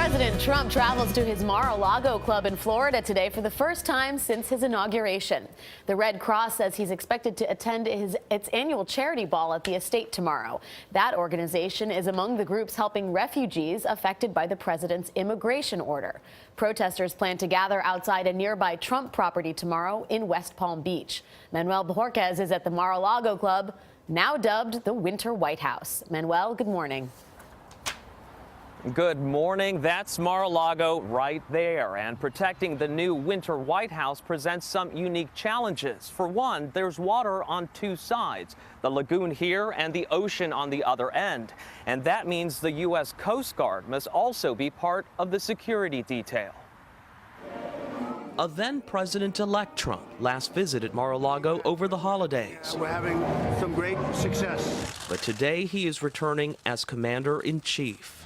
President Trump travels to his Mar-a-Lago club in Florida today for the first time since his inauguration. The Red Cross says he's expected to attend its annual charity ball at the estate tomorrow. That organization is among the groups helping refugees affected by the president's immigration order. Protesters plan to gather outside a nearby Trump property tomorrow in West Palm Beach. Manuel Bojorquez is at the Mar-a-Lago club, now dubbed the Winter White House. Manuel, good morning. Good morning. That's Mar-a-Lago right there. And protecting the new Winter White House presents some unique challenges. For one, there's water on two sides, the lagoon here and the ocean on the other end. And that means the U.S. Coast Guard must also be part of the security detail. A then-President-elect Trump last visited Mar-a-Lago over the holidays. We're having some great success. But today he is returning as Commander-in-Chief.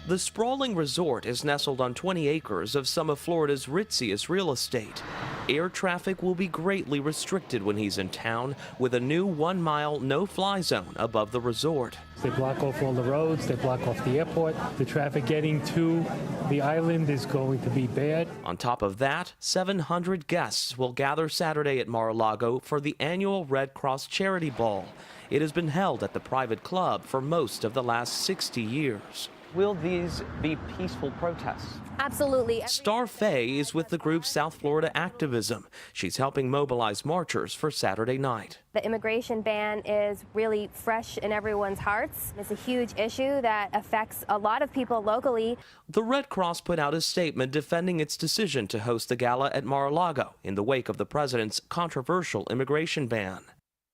The sprawling resort is nestled on 20 acres of some of Florida's ritziest real estate. Air traffic will be greatly restricted when he's in town, with a new 1-mile no-fly zone above the resort. They block off all the roads, they block off the airport. The traffic getting to the island is going to be bad. On top of that, 700 guests will gather Saturday at Mar-a-Lago for the annual Red Cross Charity Ball. It has been held at the private club for most of the last 60 years. Will these be peaceful protests? Absolutely. Star Faye is with the group South Florida Activism. She's helping mobilize marchers for Saturday night. The immigration ban is really fresh in everyone's hearts. It's a huge issue that affects a lot of people locally. The Red Cross put out a statement defending its decision to host the gala at Mar-a-Lago in the wake of the president's controversial immigration ban.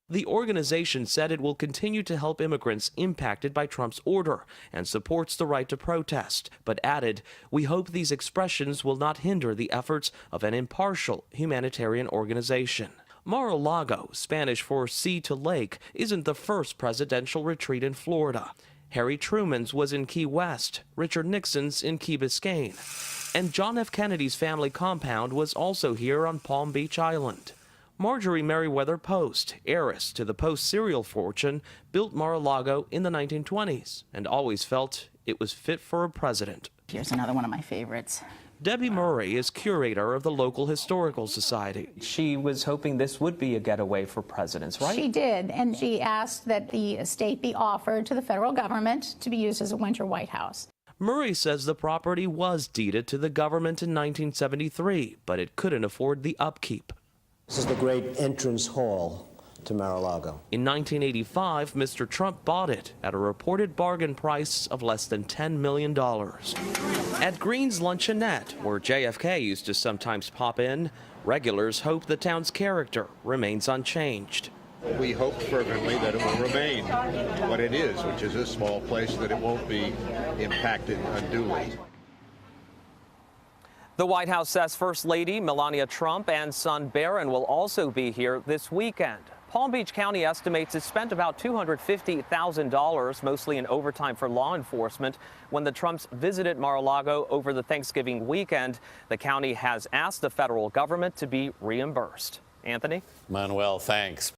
The organization said it will continue to help immigrants impacted by Trump's order and supports the right to protest, but added, "We hope these expressions will not hinder the efforts of an impartial humanitarian organization." Mar-a-Lago, Spanish for sea to lake, isn't the first presidential retreat in Florida. Harry Truman's was in Key West, Richard Nixon's in Key Biscayne, and John F. Kennedy's family compound was also here on Palm Beach Island. Marjorie Merriweather Post, heiress to the Post cereal fortune, built Mar-a-Lago in the 1920s and always felt it was fit for a president. Here's another one of my favorites. Debbie Murray is curator of the local historical society. She was hoping this would be a getaway for presidents, right? She did, and she asked that the estate be offered to the federal government to be used as a winter White House. Murray says the property was deeded to the government in 1973, but it couldn't afford the upkeep. This is the great entrance hall to Mar-a-Lago. In 1985, Mr. Trump bought it at a reported bargain price of less than $10 million. At Green's Luncheonette, where JFK used to sometimes pop in, regulars hope the town's character remains unchanged. We hope fervently that it will remain what it is, which is a small place, that it won't be impacted unduly. The White House says First Lady Melania Trump and son Barron will also be here this weekend. Palm Beach County estimates it spent about $250,000, mostly in overtime for law enforcement, when the Trumps visited Mar-a-Lago over the Thanksgiving weekend. The county has asked the federal government to be reimbursed. Anthony? Manuel, thanks.